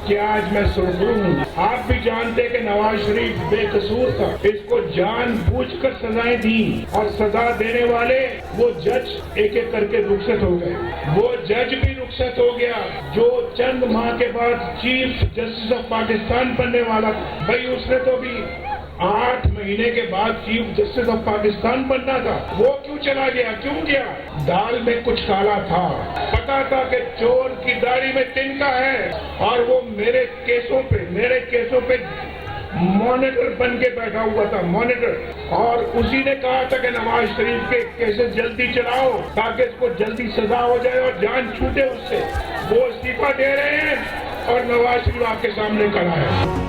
क्या आज मैं सुरखरू हूँ? आप भी जानते कि नवाज शरीफ बेकसूर था, इसको जानबूझकर सजाएं दी और सजा देने वाले वो जज एक एक करके रुखसत हो गए। वो जज भी रुखसत हो गया जो चंद माह के बाद चीफ जस्टिस ऑफ पाकिस्तान बनने वाला था। भाई उसने तो भी 8 महीने के बाद चीफ जस्टिस ऑफ पाकिस्तान बनना था, वो क्यों चला गया? क्यों गया? दाल में कुछ काला था, पता था कि चोर की दाढ़ी में तिनका है और वो मेरे केसों पे मॉनिटर बन के बैठा हुआ था, मॉनिटर। और उसी ने कहा था कि नवाज शरीफ के केसेस जल्दी चलाओ ताकि इसको जल्दी सजा हो जाए और जान छूटे उससे। वो इस्तीफा दे रहे हैं और नवाज शरीफ आपके सामने खड़ा है।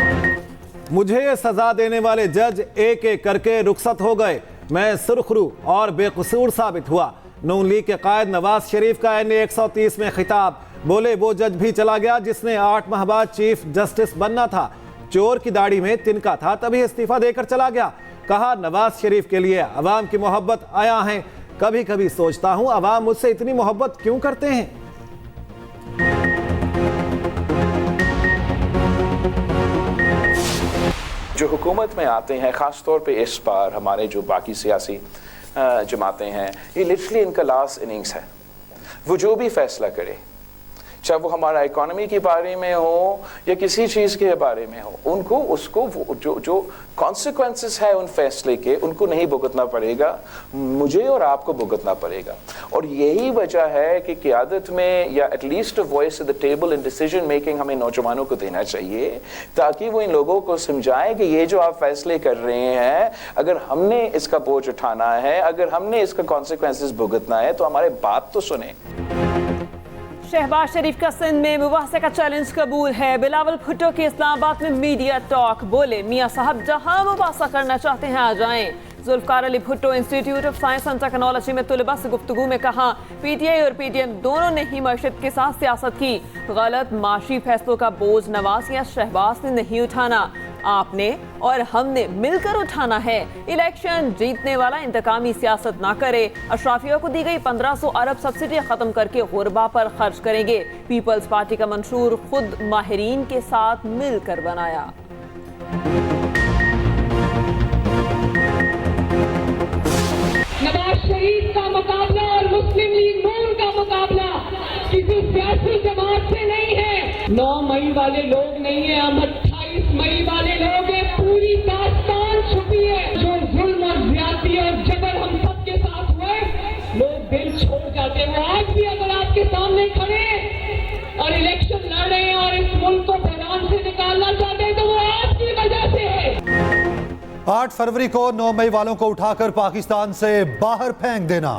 मुझे ये सजा देने वाले जज एक एक करके रुखसत हो गए। मैं सुरखरू और बेकसूर साबित हुआ। नून लीग के कायद नवाज शरीफ का NA 130 में खिताब। बोले वो जज भी चला गया जिसने 8 माह बाद चीफ जस्टिस बनना था। चोर की दाढ़ी में तिनका था तभी इस्तीफा देकर चला गया। कहा नवाज शरीफ के लिए अवाम की मोहब्बत आया है। कभी कभी सोचता हूं अवाम मुझसे इतनी मोहब्बत क्यों करते हैं। जो हुकूमत में आते हैं, ख़ास तौर पे इस बार हमारे जो बाकी सियासी जमातें हैं, ये लिटरली इनका लास्ट इनिंग्स है। वो जो भी फैसला करे, चाहे वो हमारा इकोनॉमी के बारे में हो या किसी चीज़ के बारे में हो, उनको उसको जो कॉन्सिक्वेंसेस है उन फैसले के, उनको नहीं भुगतना पड़ेगा, मुझे और आपको भुगतना पड़ेगा। और यही वजह है कि क़यादत में या at least voice at the table in decision making हमें नौजवानों को देना चाहिए, ताकि वो इन लोगों को समझाएं कि ये जो आप फैसले कर रहे हैं, अगर हमने इसका बोझ उठाना है, अगर हमने इसका कॉन्सिक्वेंसेस भुगतना है, तो हमारे बात तो सुने। शहबाज शरीफ का सिंध में मुबासे का चैलेंज कबूल है। बिलावल भुट्टो की इस्लामाबाद में मीडिया टॉक। बोले मियां साहब जहां मुबासा करना चाहते हैं आ जाएं। Zulfikar Ali Bhutto institute of science and technology में तुलबा से गुफ्तगू में कहा PTI और PTM दोनों ने ही मर्शद के साथ सियासत की। गलत माशी फैसलों का बोझ नवाज या शहबाज ने नहीं उठाना, आपने और हमने मिलकर उठाना है। इलेक्शन जीतने वाला इंतकामी सियासत ना करे। अशराफिया को दी गई 1500 अरब सब्सिडी खत्म करके गुरबा पर खर्च करेंगे। पीपल्स पार्टी का मंशूर खुद माहिरीन के साथ मिलकर बनाया। नवाज शरीफ का मुकाबला और मुस्लिम लीग नून का मुकाबला किसी सियासी जमात से नहीं है। 9 मई वाले लोग नहीं है, हम 28 मई वाले लोग हैं। पूरी दास्तान छुपी है। जो जुल्म और ज्यादती और जबर हम सबके साथ हुए, लोग दिल छोड़ जाते हैं। वो आज भी अगर आपके सामने खड़े और इलेक्शन लड़ रहे हैं और इस मुल्क को बहरान से निकालना चाहते हैं, तो वो आपकी वजह से है। 8 फरवरी को 9 मई वालों को उठाकर पाकिस्तान से बाहर फेंक देना।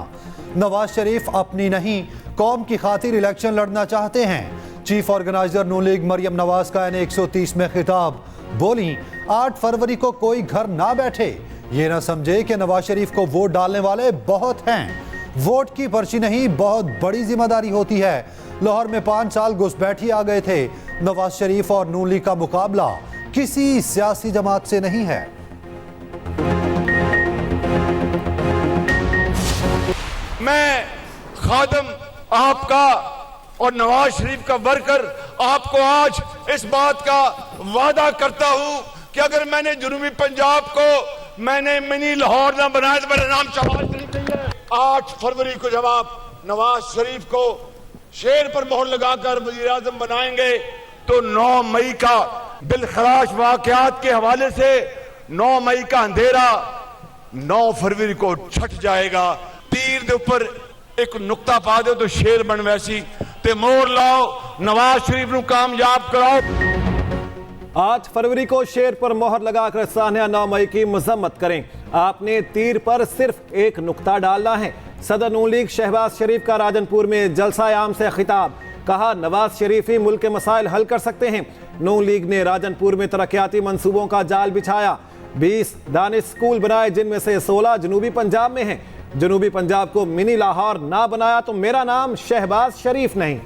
नवाज शरीफ अपनी नहीं कौम की खातिर इलेक्शन लड़ना चाहते हैं। चीफ ऑर्गेनाइजर नून लीग मरियम नवाज का NA 130 में खिताब। बोली 8 फरवरी को कोई घर ना बैठे, ये ना समझे कि नवाज शरीफ को वोट डालने वाले बहुत हैं। वोट की पर्ची नहीं, बहुत बड़ी जिम्मेदारी होती है। लाहौर में 5 साल घुसपैठी आ गए थे। नवाज शरीफ और नून लीग का मुकाबला किसी सियासी जमात से नहीं है। मैं खादम आपका और नवाज शरीफ का वर्कर आपको आज इस बात का वादा करता हूं कि अगर मैंने जनूबी पंजाब को मैंने मिनी लाहौर ना बनाया तो मेरा नाम शहबाज शरीफ नहीं है। 8 फरवरी को जब आप नवाज शरीफ को शेर पर मोहर लगाकर वजीर आजम बनाएंगे, तो 9 मई का दिलखराश वाकयात के हवाले से 9 मई का अंधेरा 9 फरवरी को छट जाएगा। तीर दे ऊपर एक नुक्ता पा दो तो शेर बन वैसी ते मोर लाओ, नवाज शरीफ ਨੂੰ कामयाब कराओ। 8 फरवरी को शेर पर मोहर लगाकर सानिया 9 मई की मजम्मत करें। आपने तीर पर सिर्फ एक नुक्ता डालना है। सदर नून लीग शहबाज शरीफ का राजनपुर में जलसा आम से खिताब। कहा नवाज शरीफ ही मुल्क के मसाइल हल कर सकते हैं। नून लीग ने राजनपुर में तरक्याती मंसूबों का जाल बिछाया। 20 दानिश स्कूल बनाए जिनमें से 16 जनूबी पंजाब में हैं। जनूबी पंजाब को मिनी लाहौर ना बनाया तो मेरा नाम शहबाज शरीफ नहीं।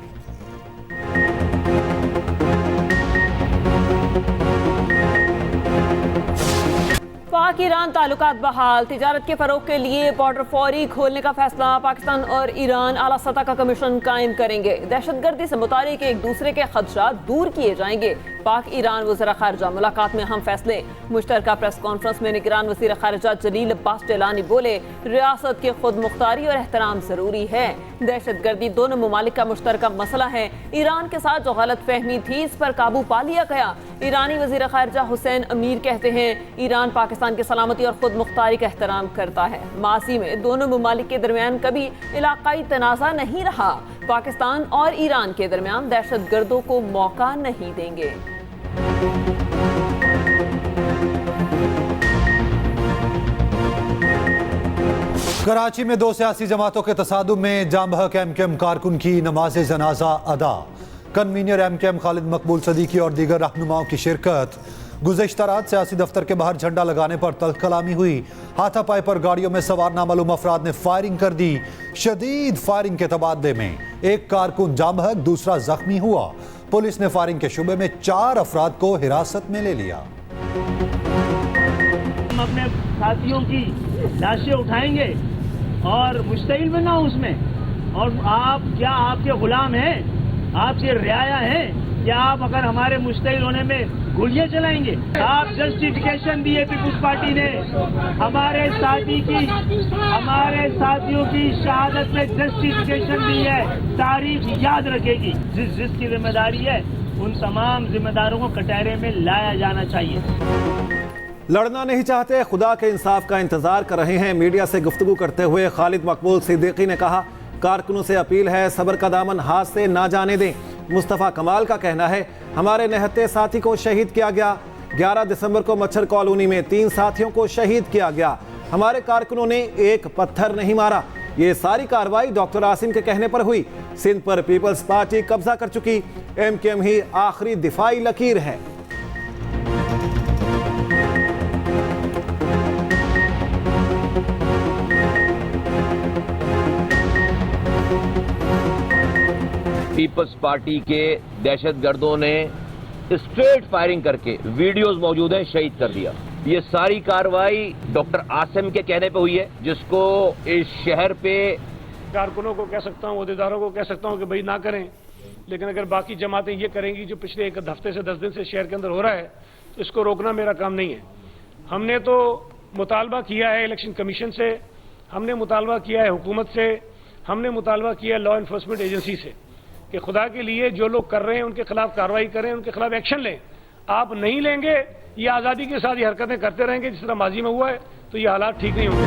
पाक ईरान ताल्लुकात बहाल, तिजारत के फरोग के लिए बॉर्डर फौरी खोलने का फैसला। पाकिस्तान और ईरान आला सतह का कमीशन कायम करेंगे। दहशतगर्दी से मुतालिक एक दूसरे के खदशात दूर किए जाएंगे। पाक ईरान वज़ीर ख़ारिजा मुलाकात में अहम फैसले। मुश्तरका प्रेस कॉन्फ्रेंस में निगरान वज़ीर ख़ारिजा जलील अब्बास टेलानी बोले, रियासत की खुद मुख्तारी और एहतराम जरूरी है। दहशतगर्दी दोनों ममालिक का मुश्तरका मसला है। ईरान के साथ जो गलत फहमी थी इस पर काबू पा लिया गया। ईरानी वज़ीर ख़ारिजा हुसैन अमीर कहते हैं, ईरान पाकिस्तान की सलामती और खुद मुख्तारी का एहतराम करता है। माजी में दोनों ममालिक के दरमियान कभी इलाकाई तनाज़ा नहीं रहा। पाकिस्तान और ईरान के दरमियान दहशतगर्दों को मौका नहीं देंगे। कराची में दो सियासी जमातों के तसादुम में जाम बहक एमकेएम कारकुन की नमाज जनाजा अदा। कन्वीनर एमकेएम खालिद मकबूल सदीकी और दीगर रहनुमाओं की शिरकत। गुज़श्ता रात सियासी दफ्तर के बाहर झंडा लगाने पर तल्ख कलामी हुई। हाथापाई पर गाड़ियों में सवार नामालूम अफराद ने फायरिंग कर दी। शदीद फायरिंग के तबादले में एक कारकुन जाम बहक, दूसरा जख्मी हुआ। पुलिस ने फायरिंग के शुबे में 4 अफराद को हिरासत में ले लिया। हम अपने साथियों की लाशें उठाएंगे और मुस्तैल में ना उसमें, और आप क्या आपके गुलाम हैं, आपके रियाया हैं, क्या आप अगर हमारे मुस्तैल होने में गोलियां चलाएंगे? आप जस्टिफिकेशन दिए पीपुल्स पार्टी ने हमारे साथियों की शहादत में जस्टिफिकेशन दी है। तारीख याद रखेगी। जिसकी जिम्मेदारी है उन तमाम जिम्मेदारों को कटहरे में लाया जाना चाहिए। लड़ना नहीं चाहते, खुदा के इंसाफ का इंतजार कर रहे हैं। मीडिया से गुफ्तगू करते हुए खालिद मकबूल सिद्दीकी ने कहा, कारकुनों से अपील है सब्र का दामन हाथ से ना जाने दें। मुस्तफ़ा कमाल का कहना है, हमारे निहत्ते साथी को शहीद किया गया। 11 दिसंबर को मच्छर कॉलोनी में 3 साथियों को शहीद किया गया। हमारे कारकुनों ने एक पत्थर नहीं मारा। ये सारी कार्रवाई डॉक्टर आसिम के कहने पर हुई। सिंध पर पीपल्स पार्टी कब्जा कर चुकी। एमकेएम ही आखिरी दिफाई लकीर है। पीपल्स पार्टी के दहशतगर्दों ने स्ट्रेट फायरिंग करके वीडियोस मौजूद हैं, शहीद कर दिया। ये सारी कार्रवाई डॉक्टर आसिम के कहने पे हुई है, जिसको इस शहर पे कारकुनों को कह सकता हूँ, अहदेदारों को कह सकता हूँ कि भाई ना करें, लेकिन अगर बाकी जमातें ये करेंगी जो पिछले एक हफ्ते से 10 दिन से शहर के अंदर हो रहा है, तो इसको रोकना मेरा काम नहीं है। हमने तो मुतालबा किया है इलेक्शन कमीशन से, हमने मुतालबा किया है हुकूमत से, हमने मुतालबा किया है लॉ इन्फोर्समेंट एजेंसी से कि खुदा के लिए जो लोग कर रहे हैं उनके खिलाफ कार्रवाई करें, उनके खिलाफ एक्शन लें। आप नहीं लेंगे, ये आज़ादी के साथ ये हरकतें करते रहेंगे जिस तरह माजी में हुआ है, तो ये हालात ठीक नहीं होंगे।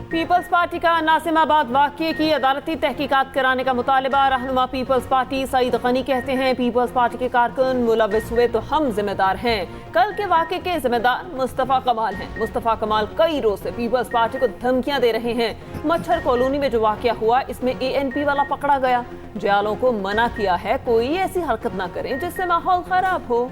पीपल्स पार्टी का नासिमाबाद वाक़ये की अदालती तहकीकात कराने का मुतालबा। रहनुमा पीपल्स पार्टी सईद गनी कहते हैं, पीपल्स पार्टी के कारकुन मुलविस हुए तो हम जिम्मेदार हैं। कल के वाक़ये के जिम्मेदार मुस्तफ़ा कमाल हैं। मुस्तफ़ा कमाल कई रोज से पीपल्स पार्टी को धमकियां दे रहे हैं। मच्छर कॉलोनी में जो वाक़या हुआ, इसमें ANP वाला पकड़ा गया। जयालों को मना किया है कोई ऐसी हरकत ना करें जिससे माहौल खराब हो।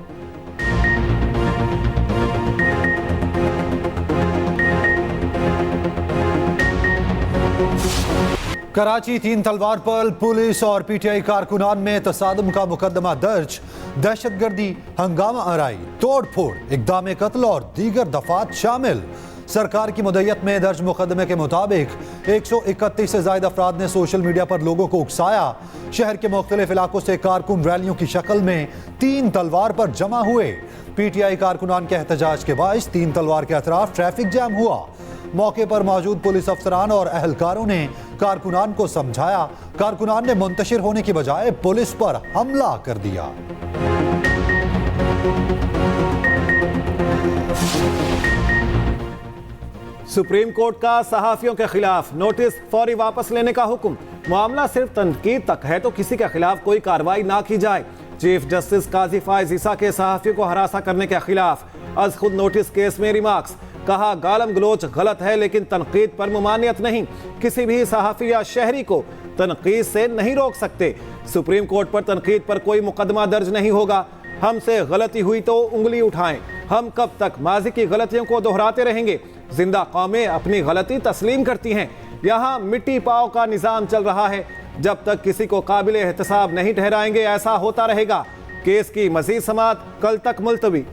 कराची 3 तलवार पर पुलिस और PTI कारकुनान में तसादुम का मुकदमा दर्ज। दहशतगर्दी, हंगामा आराई, तोड़ फोड़, इक़दाम कत्ल और दीगर दफात शामिल। सरकार की मुद्दत में दर्ज मुकदमे के मुताबिक 131 से ज्यादा अफराद ने सोशल मीडिया पर लोगों को उकसाया। शहर के मुख्तलिफ इलाकों से कारकुन रैलियों की शक्ल में 3 तलवार पर जमा हुए। PTI कारकुनान के एहतजाज के बाइस 3 तलवार के अतराफ ट्रैफिक जैम हुआ। मौके पर मौजूद पुलिस अफसरान और अहलकारों ने कारकुनान को समझाया। कारकुनान ने मुंतशिर होने की बजाय पुलिस पर हमला कर दिया। सुप्रीम कोर्ट का सहाफियों के खिलाफ नोटिस फौरी वापस लेने का हुक्म। मामला सिर्फ तनकीद तक है तो किसी के खिलाफ कोई कार्रवाई ना की जाए। चीफ जस्टिस काजी फायज ईसा के सहाफियों को हरासा करने के खिलाफ अज खुद नोटिस केस में रिमार्क्स। कहा, गालम गलोच गलत है लेकिन तनकीद पर मुमानियत नहीं। किसी भी सहाफी या शहरी को तनकीद से नहीं रोक सकते। सुप्रीम कोर्ट पर तनकीद पर कोई मुकदमा दर्ज नहीं होगा। हमसे गलती हुई तो उंगली उठाएं। हम कब तक माजी की गलतियों को दोहराते रहेंगे? जिंदा कौमें अपनी गलती तस्लीम करती हैं। यहाँ मिट्टी पाव का निज़ाम चल रहा है। जब तक किसी को काबिल एहतसाब नहीं ठहराएंगे ऐसा होता रहेगा। केस की मजीद समाअत कल तक मुलतवी।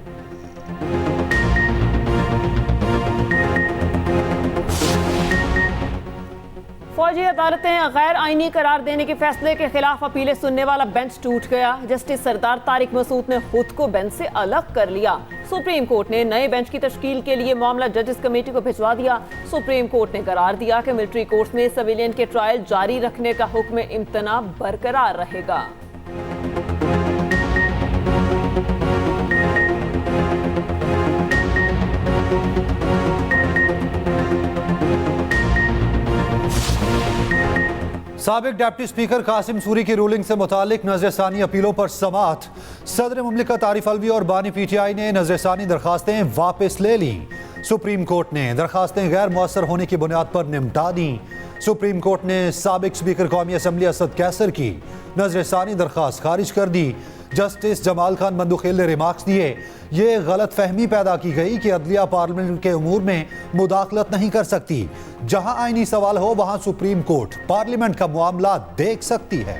फौजी अदालतें गैर आईनी करार देने के फैसले के खिलाफ अपीलें सुनने वाला बेंच टूट गया। जस्टिस सरदार तारिक मसूद ने खुद को बेंच से अलग कर लिया। सुप्रीम कोर्ट ने नए बेंच की तश्कील के लिए मामला जजेस कमेटी को भिजवा दिया। सुप्रीम कोर्ट ने करार दिया कि मिलिट्री कोर्ट्स में सिविलियन के ट्रायल जारी रखने का हुक्म इम्तना बरकरार रहेगा। साबिक डिप्टी स्पीकर कासिम सूरी की रूलिंग से मुतालिक नजरसानी अपीलों पर समाअत। सदर मुमलिकत आरिफ अलवी और बानी पीटीआई ने नजरसानी दरखास्तें वापस ले ली। सुप्रीम कोर्ट ने दरखास्तें गैर मुअस्सर होने की बुनियाद पर निपटा दी। सुप्रीम कोर्ट ने साबिक स्पीकर कौमी असम्बली असद कैसर की नजरसानी दरखास्त खारिज कर दी। जस्टिस जमाल खान मंदुखेल ने रिमार्क्स दिए, ये गलत फहमी पैदा की गई कि अदलिया पार्लियामेंट के उमूर में मुदाखलत नहीं कर सकती। जहां आईनी सवाल हो वहां सुप्रीम कोर्ट पार्लियामेंट का मामला देख सकती है।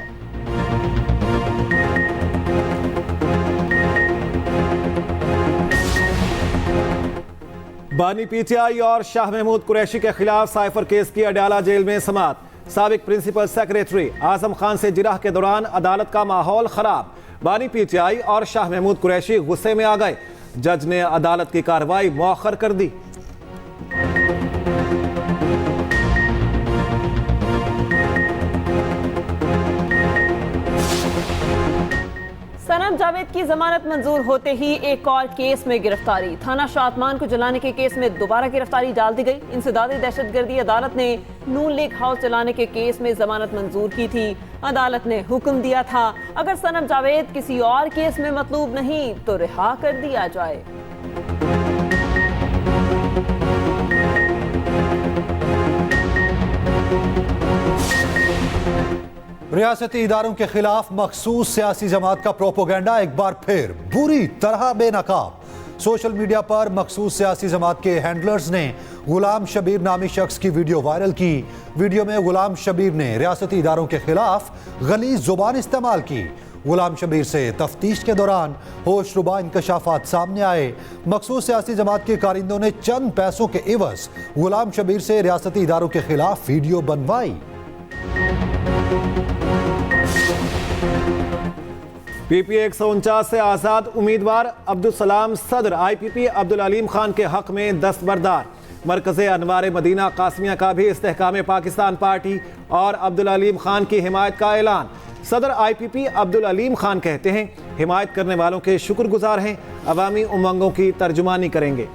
बानी पीटीआई और शाह महमूद कुरैशी के खिलाफ साइफर केस की अडयाला जेल में समाअत। साबिक प्रिंसिपल सेक्रेटरी आजम खान से जिरह के दौरान अदालत का माहौल खराब। बानी पीटीआई और शाह महमूद कुरैशी गुस्से में आ गए। जज ने अदालत की कार्रवाई मौखर कर दी। सनम जावेद की जमानत मंजूर होते ही एक और केस में गिरफ्तारी। थाना शातमान को जलाने के केस में दोबारा गिरफ्तारी डाल दी गई। इंसदादी दहशतगर्दी अदालत ने नून लीग हाउस जलाने के केस में जमानत मंजूर की थी। अदालत ने हुक्म दिया था अगर सनम जावेद किसी और केस में मतलूब नहीं तो रिहा कर दिया जाए। रियासती इदारों के खिलाफ मखसूस सियासी जमात का प्रोपोगेंडा एक बार फिर बुरी तरह बेनकाब। सोशल मीडिया पर मखसूस सियासी जमात के हैंडलर्स ने गुलाम शबीर नामी शख्स की वीडियो वायरल की। वीडियो में गुलाम शबीर ने रियासती इदारों के खिलाफ गलीज जुबान इस्तेमाल की। गुलाम शबीर से तफ्तीश के दौरान होशरुबा इंकशाफात सामने आए। मखसूस सियासी जमात के कारिंदों ने चंद पैसों के एवज गुलाम शबीर से रियासती इदारों के खिलाफ वीडियो बनवाई। पीपी 149 से आजाद उम्मीदवार अब्दुल सलाम सदर IPP अब्दुल अलीम खान के हक में दस्तबरदार। मरकज़े अनवार मदीना कासमिया का भी इस्तेहकाम पाकिस्तान पार्टी और अब्दुल अलीम खान की हिमायत का ऐलान। सदर IPP अब्दुल अलीम खान कहते हैं हिमायत करने वालों के शुक्रगुजार हैं, अवामी उमंगों की तर्जुमानी करेंगे।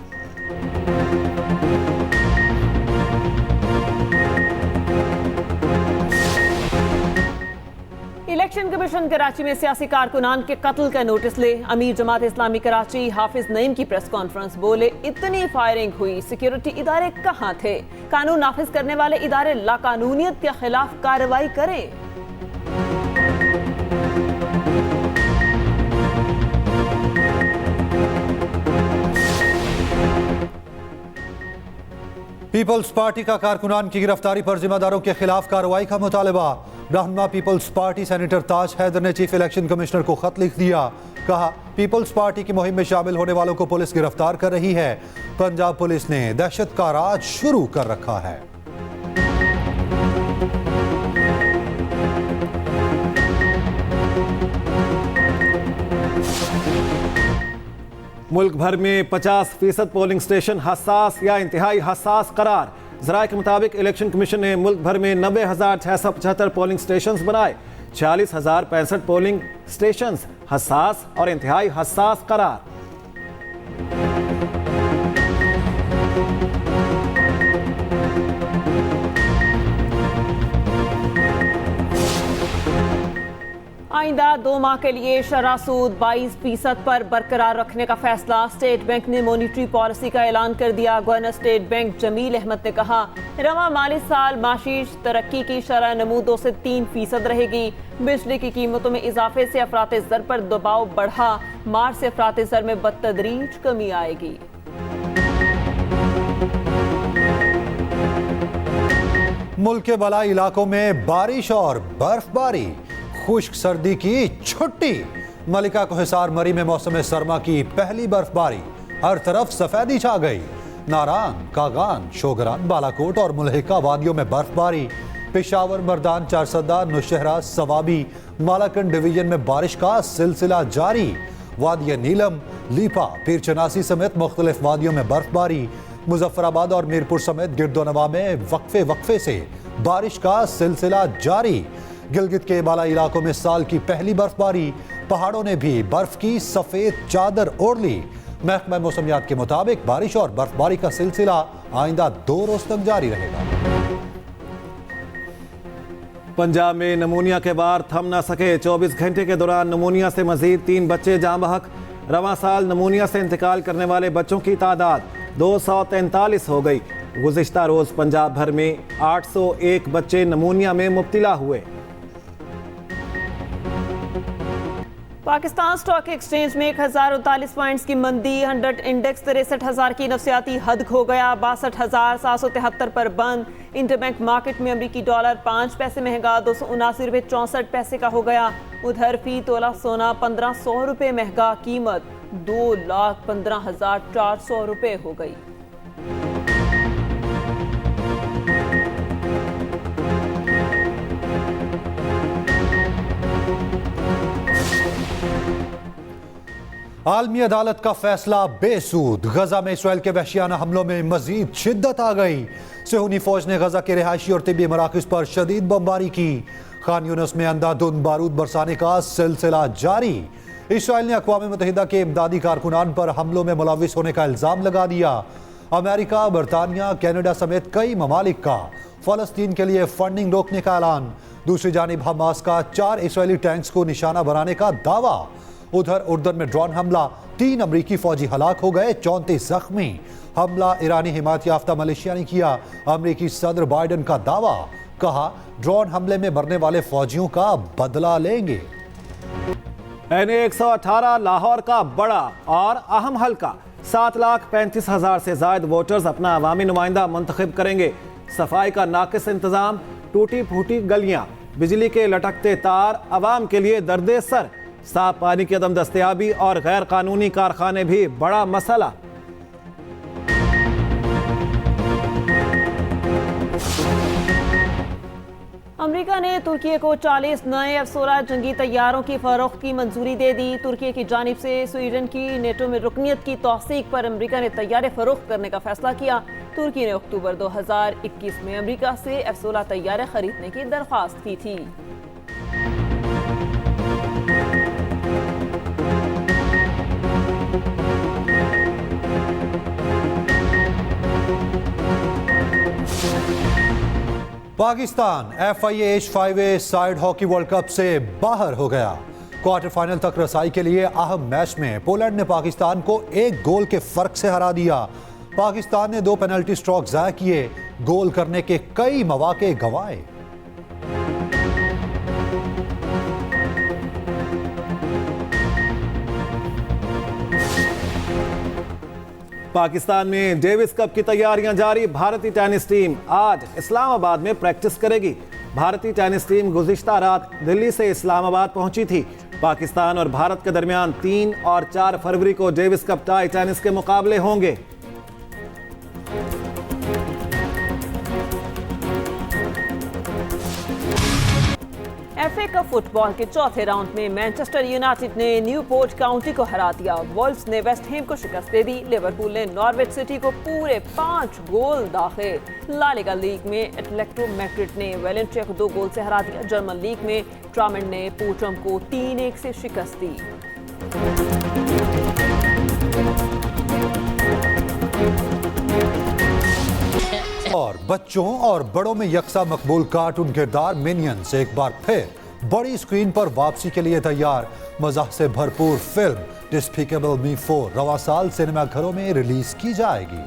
इलेक्शन कमीशन कराची में सियासी कारकुनान के कत्ल का नोटिस ले। अमीर जमात इस्लामी कराची हाफिज नईम की प्रेस कॉन्फ्रेंस, बोले इतनी फायरिंग हुई, सिक्योरिटी इदारे कहां थे? कानून नाफिज करने वाले इदारे लाकानूनियत के खिलाफ कार्रवाई करें। पीपल्स पार्टी का कारकुनान की गिरफ्तारी पर जिम्मेदारों के खिलाफ कार्रवाई का मुतालबा। रहनुमा पीपल्स पार्टी सेनेटर ताज हैदर ने चीफ इलेक्शन कमिश्नर को खत लिख दिया। कहा पीपल्स पार्टी की मुहिम में शामिल होने वालों को पुलिस गिरफ्तार कर रही है। पंजाब पुलिस ने दहशत का राज शुरू कर रखा है। मुल्क भर में 50% पोलिंग स्टेशन हसास या इंतहाई हसास करार। ज़राए के मुताबिक इलेक्शन कमीशन ने मुल्क भर में 90,675 पोलिंग स्टेशंस बनाए। 40,065 पोलिंग स्टेशंस हसास और इंतहाई हसास करार। आइंदा 2 माह के लिए शरह सूद 22% पर बरकरार रखने का फैसला। स्टेट बैंक ने मॉनिटरी पॉलिसी का ऐलान कर दिया। Governor State Bank Jameel Ahmed ने कहा रवा माली साल माशी तरक्की की शरह नमू 2 से 3% रहेगी। बिजली की कीमतों में इजाफे से अफराते ज़र पर दबाव बढ़ा। मार्च से अफराते ज़र में बतदरीज कमी आएगी। मुल्क के बलाई इलाकों में बारिश और बर्फबारी, खुश्क सर्दी की छुट्टी। मलिका को हिसार मरी में मौसम सरमा की पहली बर्फबारी। हर तरफ सफेदी छा गई। नारान, कागान, शोगरान, बालाकोट और मुल्हिका वादियों में बर्फबारी। पेशावर, मर्दान, चारसदा, नौशहरा, सवाबी, मालाकंड डिवीजन में बारिश का सिलसिला जारी। वादिया नीलम, लीपा, पीर चनासी समेत मुख्तलिफ वादियों में बर्फबारी। मुजफ्फराबाद और मीरपुर समेत गिरदोनवा में वक्फे से बारिश का सिलसिला जारी। गिलगित के बाला इलाकों में साल की पहली बर्फबारी। पहाड़ों ने भी बर्फ की सफेद चादर ओढ़ ली। महकमा मौसमियात के मुताबिक बारिश और बर्फबारी का सिलसिला आइंदा 2 रोज तक जारी रहेगा। पंजाब में नमूनिया के बार थम न सके। 24 घंटे के दौरान नमूनिया से मजीद 3 बच्चे जाँ बहक। रवां साल नमूनिया से इंतकाल करने वाले बच्चों की तादाद 243 हो गई। गुज़िश्ता रोज पंजाब भर में 801 बच्चे नमूनिया में मुब्तला हुए। पाकिस्तान स्टॉक एक्सचेंज में 1039 पॉइंट्स की मंदी। 100 इंडेक्स 63,000 की नफसियाती हद खो गया। 62,773 पर बंद। इंटरबैंक मार्केट में अमरीकी डॉलर 5 पैसे महंगा 279 रुपये 64 पैसे का हो गया। उधर फी तोला सोना 1500 रुपये महंगा, कीमत 2,15,400 रुपये हो गई। आलमी अदालत का फैसला बेसूद। गजा में इसराइल के वहशियाना हमलों में मजीद शिद्दत आ गई। सेहूनी फौज ने गजा के रिहायशी और तिब्बी मराकज पर शदीद बमबारी की। खान यूनिस में अंधाधुंध बारूद बरसाने का सिलसिला जारी। इसराइल ने अक़वाम मुत्तहिदा के इमदादी कारकुनान पर हमलों में मुलविस होने का इल्जाम लगा दिया। अमेरिका, बरतानिया, कनाडा समेत कई ममालिक का फ़लस्तीन के लिए फंडिंग रोकने का ऐलान। दूसरी जानिब हमास का 4 इसराइली टैंक्स को निशाना बनाने का दावा। उधर उर्दन में ड्रोन हमला, 3 अमरीकी फौजी हलाक हो गए, 34 जख्मी। हमला ईरानी हिमायत याफ्ता मलेशिया ने किया। अमरीकी सदर बाइडन का दावा, कहा ड्रोन हमले में मरने वाले फौजियों का बदला लेंगे। NA-118 लाहौर का बड़ा और अहम हल्का। 7,35,000 से ज्यादा वोटर्स अपना अवामी नुमाइंदा मुंतखब करेंगे। सफाई का नाकिस इंतजाम, टूटी फूटी गलियां, बिजली के लटकते तार अवाम के लिए दर्दे सर। साफ पानी की अदम दस्तयाबी और गैर कानूनी कारखाने भी बड़ा मसला। अमेरिका ने तुर्की को 40 नए F-16 जंगी तैयारों की फरोख्त की मंजूरी दे दी। तुर्की की जानिब से स्वीडन की नेटो में रुकनियत की तौसीक पर अमेरिका ने तैयारे फरोख्त करने का फैसला किया। तुर्की ने अक्टूबर 2021 में अमेरिका से F-16 तैयारे खरीदने की दरख्वास्त की थी। Pakistan FIH-5A side hockey world cup से बाहर हो गया। क्वार्टर फाइनल तक रसाई के लिए अहम मैच में पोलैंड ने पाकिस्तान को 1 गोल के फर्क से हरा दिया। पाकिस्तान ने 2 पेनल्टी स्ट्रोक ज़ाया किए, गोल करने के कई मौके गंवाए। पाकिस्तान में डेविस कप की तैयारियां जारी। भारतीय टेनिस टीम आज इस्लामाबाद में प्रैक्टिस करेगी। भारतीय टेनिस टीम गुज़िश्ता रात दिल्ली से इस्लामाबाद पहुंची थी। पाकिस्तान और भारत के दरमियान 3 और 4 फरवरी को डेविस कप टाई टेनिस के मुकाबले होंगे। FA कप फुटबॉल के चौथे राउंड में मैनचेस्टर यूनाइटेड ने न्यूपोर्ट काउंटी को हरा दिया। वोल्व्स ने वेस्ट हैम को शिकस्त दे दी। लिवरपूल ने नॉर्विच सिटी को पूरे 5 गोल दाखिल। ला लीगा लीग में एटलेटिको मैड्रिड ने वेलेंसिया को 2 गोल से हरा दिया। जर्मन लीग में ड्रामंड ने पोर्टम को 3-1 से शिकस्त दी। और बच्चों और बड़ों में यकसा मकबूल कार्टून किरदार मिनियंस एक बार फिर बड़ी स्क्रीन पर वापसी के लिए तैयार। मज़ाह से भरपूर फिल्म डिस्पिकेबल मी 4 रवां साल सिनेमाघरों में रिलीज की जाएगी।